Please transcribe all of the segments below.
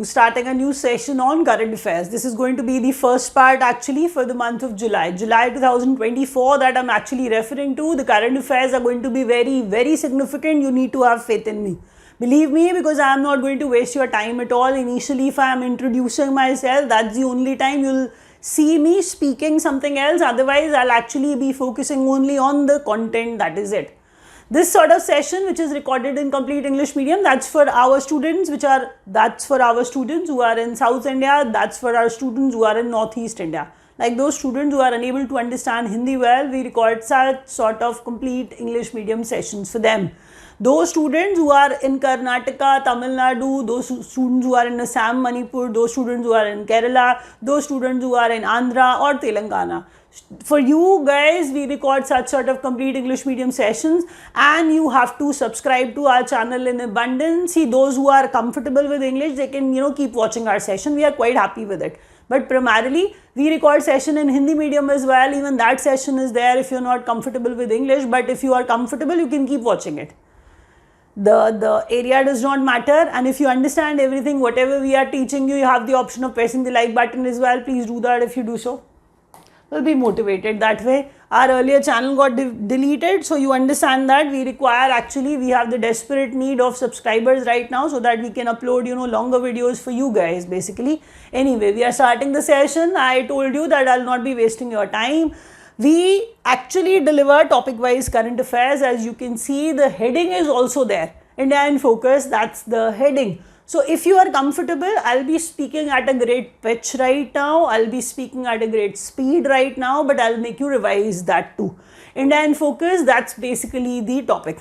starting a new session on current affairs. This is going to be the first part actually for the month of July. July 2024 that I'm actually referring to. The current affairs are going to be very, very significant. You need to have faith in me. Believe me, because I am not going to waste your time at all. Initially, if I am introducing myself, that's the only time you'll see me speaking something else. Otherwise, I'll actually be focusing only on the content. That is it. This sort of session, which is recorded in complete English medium, that's for our students who are in South India, that's for our students who are in Northeast India. Like those students who are unable to understand Hindi well, we record such sort of complete English medium sessions for them. Those students who are in Karnataka, Tamil Nadu, those students who are in Assam, Manipur, those students who are in Kerala, those students who are in Andhra or Telangana. For you guys, we record such sort of complete English medium sessions, and you have to subscribe to our channel in abundance. See, those who are comfortable with English, they can, keep watching our session. We are quite happy with it. But primarily, we record session in Hindi medium as well. Even that session is there if you're not comfortable with English. But if you are comfortable, you can keep watching it. The area does not matter, and if you understand everything, whatever we are teaching you, you have the option of pressing the like button as well. Please do that. If you do so, we'll be motivated that way. Our earlier channel got deleted, so you understand that we have the desperate need of subscribers right now so that we can upload longer videos for you guys basically. Anyway, we are starting the session. I told you that I'll not be wasting your time. We actually deliver topic wise current affairs. As you can see, the heading is also there. India in Focus, that's the heading. So if you are comfortable, I'll be speaking at a great pitch right now. I'll be speaking at a great speed right now, but I'll make you revise that too. India in Focus, that's basically the topic.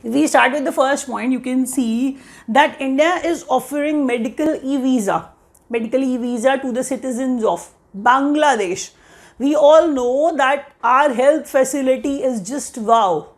If we start with the first point, you can see that India is offering medical e-visa to the citizens of Bangladesh. We all know that our health facility is just wow.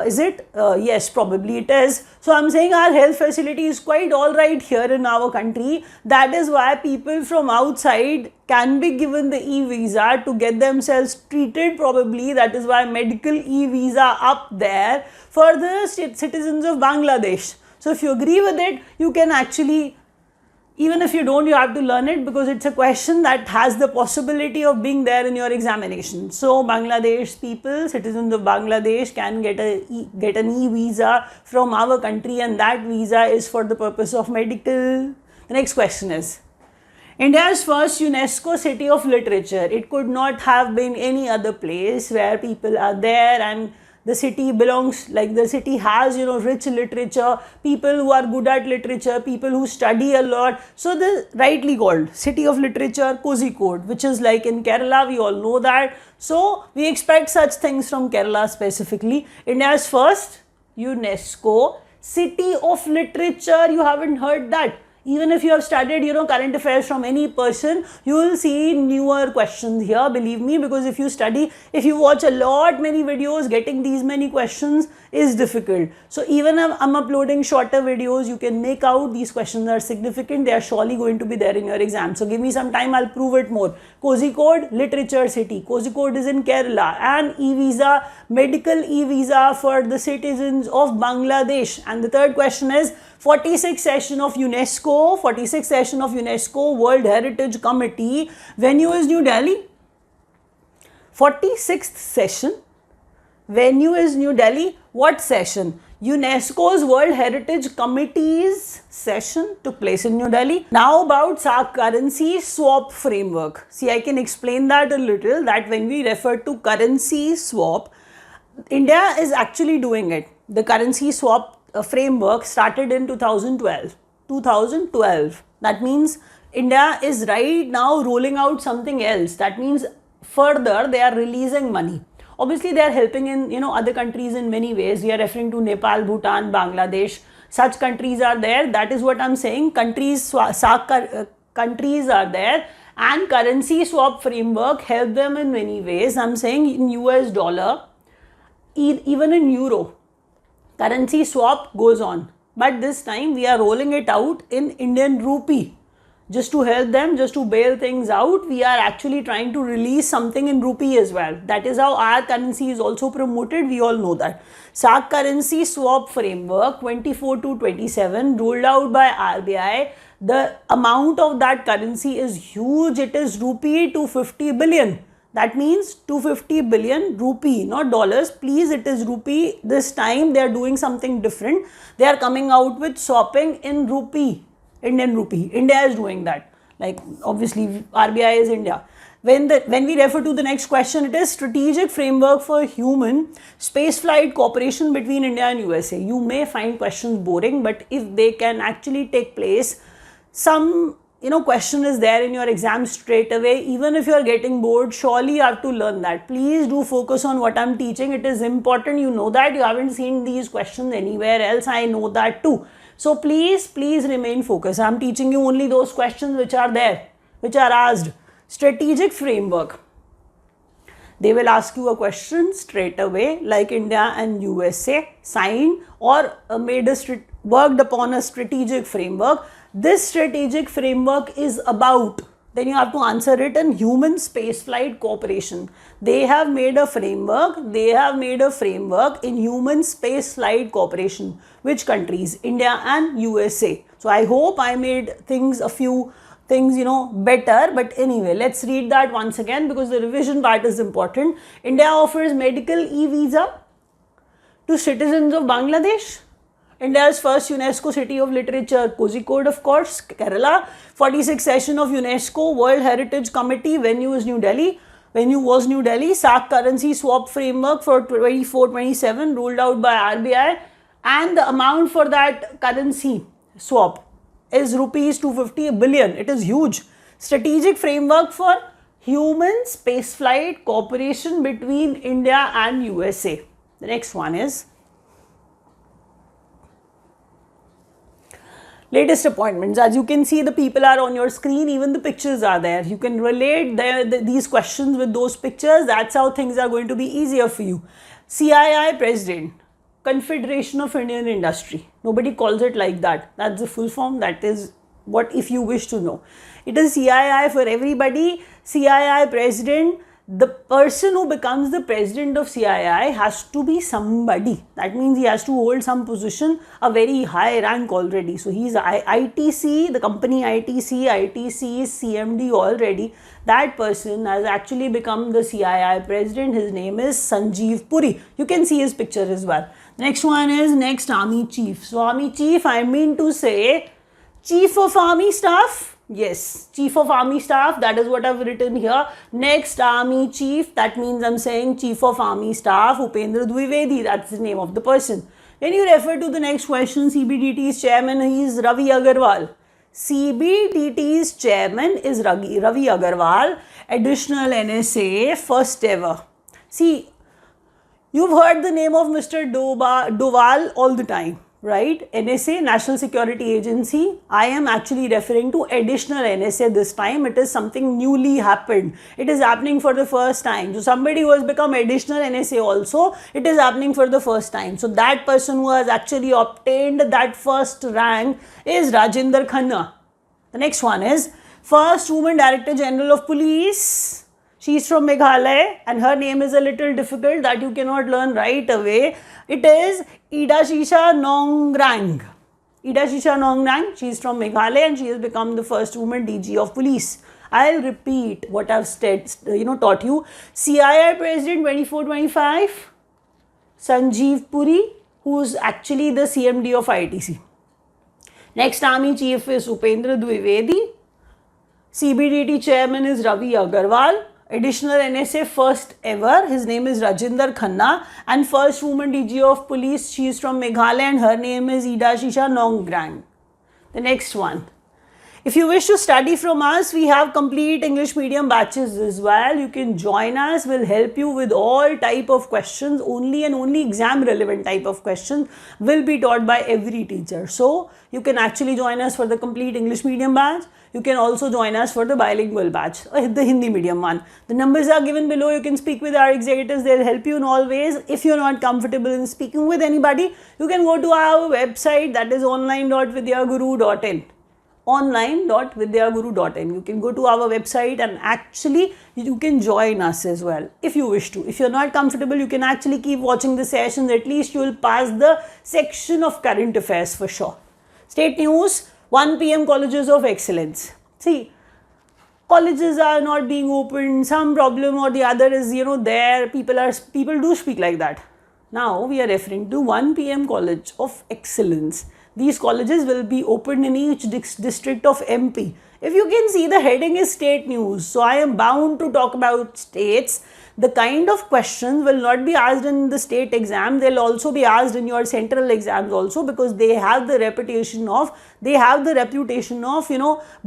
Is it? Yes, probably it is. So I'm saying our health facility is quite alright here in our country. That is why people from outside can be given the e-visa to get themselves treated probably. That is why medical e-visa up there for the citizens of Bangladesh. So if you agree with it, you can actually, even if you don't, you have to learn it because it's a question that has the possibility of being there in your examination. So Bangladesh people, citizens of Bangladesh can get an e-visa from our country, and that visa is for the purpose of medical. The next question is, India's first UNESCO City of Literature. It could not have been any other place where people are there and the city belongs, like the city has, rich literature, people who are good at literature, people who study a lot. So the rightly called City of Literature, Kozhikode, which is like in Kerala, we all know that. So we expect such things from Kerala specifically. India's first UNESCO City of Literature. You haven't heard that. Even if you have studied, current affairs from any person, you will see newer questions here, believe me, because if you watch a lot many videos, getting these many questions is difficult. So even if I'm uploading shorter videos, you can make out these questions are significant. They are surely going to be there in your exam. So give me some time, I'll prove it more. Kozhikode, Literature City. Kozhikode is in Kerala, and e-visa, medical e-visa for the citizens of Bangladesh. And the third question is, 46th session of UNESCO World Heritage Committee. Venue is New Delhi. 46th session. Venue is New Delhi. What session? UNESCO's World Heritage Committee's session took place in New Delhi. Now about SAARC currency swap framework. See, I can explain that a little, that when we refer to currency swap, India is actually doing it. The currency swap framework started in 2012. That means India is right now rolling out something else. That means further they are releasing money. Obviously they are helping in other countries in many ways. We are referring to Nepal, Bhutan, Bangladesh. Such countries are there. That is what I'm saying. SAARC countries are there, and currency swap framework help them in many ways. I'm saying in US dollar, even in euro, currency swap goes on. But this time we are rolling it out in Indian rupee. just to help them, just to bail things out, we are actually trying to release something in rupee as well. That is how our currency is also promoted. We all know that. SAC currency swap framework 24 to 27 rolled out by RBI. The amount of that currency is huge. It is rupee 250 billion. That means 250 billion rupee, not dollars. Please, it is rupee. This time they are doing something different. They are coming out with swapping in rupee, Indian rupee. India is doing that. Like obviously RBI is India. When we refer to the next question, it is strategic framework for human spaceflight cooperation between India and USA. You may find questions boring, but if they can actually take place, some question is there in your exam straight away. Even if you are getting bored, surely you have to learn that. Please do focus on what I'm teaching. It is important. You know that. You haven't seen these questions anywhere else. I know that too. So please remain focused. I'm teaching you only those questions which are there, which are asked. Strategic framework. They will ask you a question straight away, like India and USA signed or worked upon a strategic framework. This strategic framework is about, then you have to answer it in human spaceflight cooperation. They have made a framework in human spaceflight cooperation. Which countries? India and USA. So I hope I made a few things better, but anyway, let's read that once again because the revision part is important. India offers medical e-visa to citizens of Bangladesh. India's first UNESCO City of Literature, Kozhikode, of course, Kerala. 46th session of UNESCO World Heritage Committee, venue was New Delhi. SAC currency swap framework for 24-27 ruled out by RBI, and the amount for that currency swap is rupees 250 billion. It is huge. Strategic framework for human spaceflight cooperation between India and USA. The next one is latest appointments. As you can see, the people are on your screen, even the pictures are there. You can relate these questions with those pictures. That's how things are going to be easier for you. CII President, Confederation of Indian Industry. Nobody calls it like that. That's the full form. That is what, if you wish to know. It is CII for everybody. CII President. The person who becomes the president of CII has to be somebody. That means he has to hold some position, a very high rank already. So he's ITC, the company ITC is CMD already. That person has actually become the CII president. His name is Sanjeev Puri. You can see his picture as well. Next one is next Army Chief. So Army Chief, I mean to say Chief of Army Staff. Yes, Chief of Army Staff, that is what I've written here. Next Army Chief, that means I'm saying Chief of Army Staff, Upendra Dwivedi, that's the name of the person. When you refer to the next question, CBDT's chairman, he is Ravi Agarwal. CBDT's chairman is Ravi Agarwal, additional NSA, first ever. See, you've heard the name of Mr. Doval all the time. Right? NSA, National Security Agency. I am actually referring to additional NSA this time. It is something newly happened. It is happening for the first time. So somebody who has become additional NSA also, it is happening for the first time. So that person who has actually obtained that first rank is Rajinder Khanna. The next one is first woman Director General of Police. She is from Meghalaya and her name is a little difficult that you cannot learn right away. It is Idashisha Nongrang. She is from Meghalaya and she has become the first woman DG of Police. I'll repeat what I've taught you. CII President 24-25, Sanjeev Puri, who is actually the CMD of ITC. Next Army Chief is Upendra Dwivedi. CBDT Chairman is Ravi Agarwal. Additional NSA first ever, his name is Rajinder Khanna, and first woman DG of Police, she is from Meghalaya and her name is Idashisha Nongrang. The next one. If you wish to study from us, we have complete English medium batches as well. You can join us, we'll help you with all type of questions, only and only exam relevant type of questions will be taught by every teacher. So you can actually join us for the complete English medium batch. You can also join us for the bilingual batch, the Hindi medium one. The numbers are given below. You can speak with our executives. They'll help you in all ways. If you're not comfortable in speaking with anybody, you can go to our website, that is online.vidyaguru.in. online.vidyaguru.in. You can go to our website and actually you can join us as well if you wish to. If you're not comfortable, you can actually keep watching the sessions. At least you will pass the section of current affairs for sure. State news, 1 p.m. colleges of excellence. See, colleges are not being opened, some problem or the other is, there, people do speak like that. Now we are referring to 1 p.m. college of excellence. These colleges will be opened in each district of MP. If you can see, the heading is state news. So I am bound to talk about states. The kind of questions will not be asked in the state exam. They'll also be asked in your central exams also, because they have the reputation of,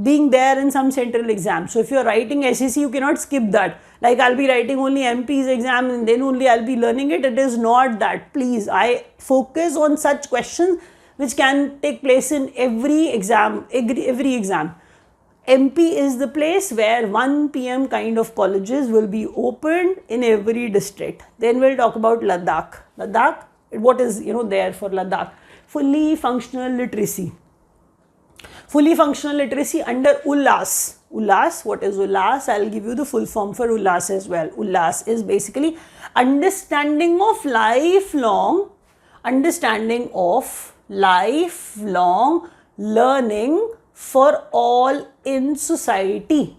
being there in some central exams. So if you're writing SEC, you cannot skip that. Like I'll be writing only MP's exam and then only I'll be learning it. It is not that. Please, I focus on such questions which can take place in every exam, MP is the place where 1 p.m. kind of colleges will be opened in every district. Then we'll talk about Ladakh. Ladakh, what is, there for Ladakh? Fully functional literacy. Fully functional literacy under ULAS. ULAS, what is ULAS? I'll give you the full form for ULAS as well. ULAS is basically understanding of lifelong learning for all in society.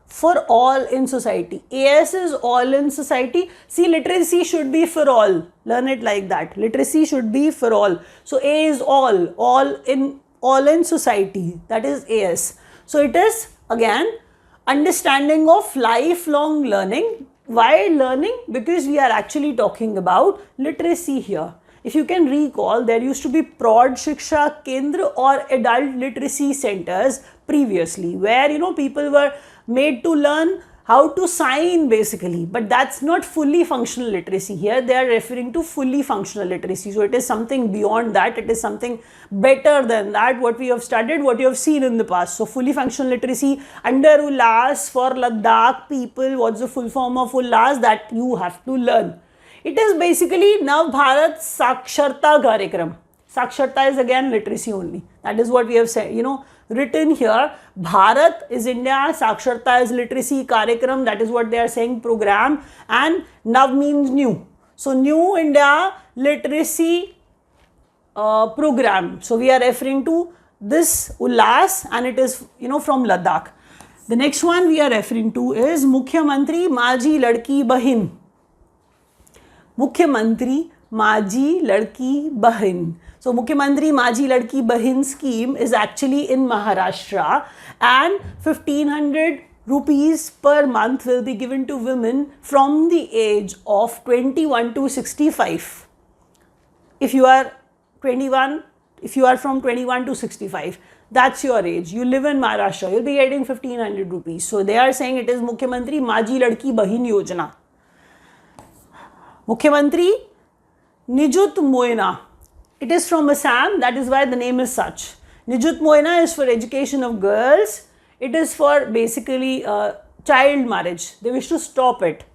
For all in society. AS is all in society. See, literacy should be for all. Learn it like that. Literacy should be for all. So A is all in society. That is AS. So it is again understanding of lifelong learning. Why learning? Because we are actually talking about literacy here. If you can recall, there used to be Praud Shiksha Kendra or adult literacy centers previously, where people were made to learn how to sign basically, but that's not fully functional literacy. Here they are referring to fully functional literacy. So it is something beyond that. It is something better than that, what we have studied, what you have seen in the past. So fully functional literacy under ULAS for Ladakh people. What's the full form of ULAS? That you have to learn. It is basically Nav Bharat Saksharta Karyakram. Saksharta is again literacy only. That is what we have said, written here. Bharat is India, Saksharta is literacy, Karyakram, that is what they are saying, program, and Nav means new. So New India Literacy Program. So we are referring to this ULAS and it is, from Ladakh. The next one we are referring to is Mukhyamantri Majhi Ladki Bahin. Mukhyamantri Majhi Ladki Bahin. So Mukhyamantri Majhi Ladki Bahin scheme is actually in Maharashtra, and 1500 rupees per month will be given to women from the age of 21 to 65. If you are from 21 to 65, that's your age. You live in Maharashtra, you'll be getting 1500 rupees. So they are saying it is Mukhyamantri Majhi Ladki Bahin Yojana. Mukhyamantri Nijut Moina. It is from Assam, that is why the name is such. Nijut Moina is for education of girls. It is for basically child marriage. They wish to stop it.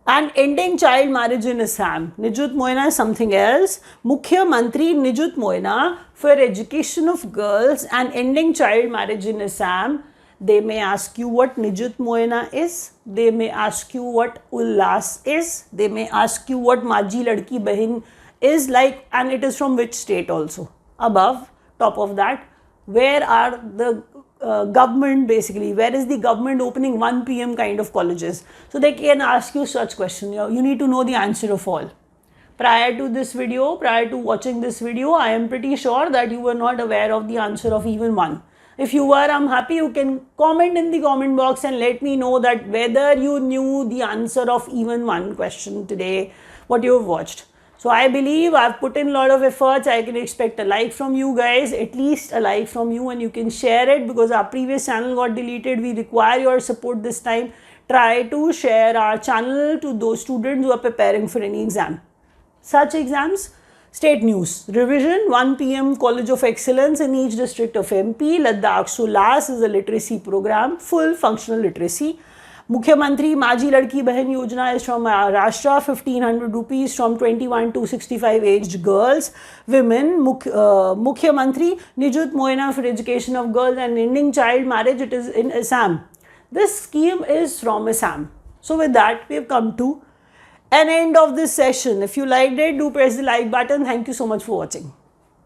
And ending child marriage in Assam. Nijut Moina is something else. Mukhyamantri Nijut Moina for education of girls and ending child marriage in Assam. They may ask you what Nijut Moina is. They may ask you what ULAS is. They may ask you what Majhi Ladki Bahin is like, and it is from which state also. Above, top of that, where are the government basically, where is the government opening 1 p.m. kind of colleges? So they can ask you such questions. You need to know the answer of all. Prior to watching this video, I am pretty sure that you were not aware of the answer of even one. If you were, I'm happy you can comment in the comment box and let me know that whether you knew the answer of even one question today, what you have watched. So I believe I've put in a lot of efforts. I can expect a like from you guys, at least a like from you, and you can share it because our previous channel got deleted. We require your support this time. Try to share our channel to those students who are preparing for any exam. Such exams. State news. Revision 1 p.m. College of Excellence in each district of MP. Ladakh ULAS is a literacy program, full functional literacy. Mukhyamantri Maji Ladki Bahan Yojana is from Maharashtra, 1500 rupees from 21 to 65 aged girls, women. Mukhyamantri Nijut Moyena for education of girls and ending child marriage, it is in Assam. This scheme is from Assam. So with that, we have come to an end of this session. If you liked it, do press the like button. Thank you so much for watching.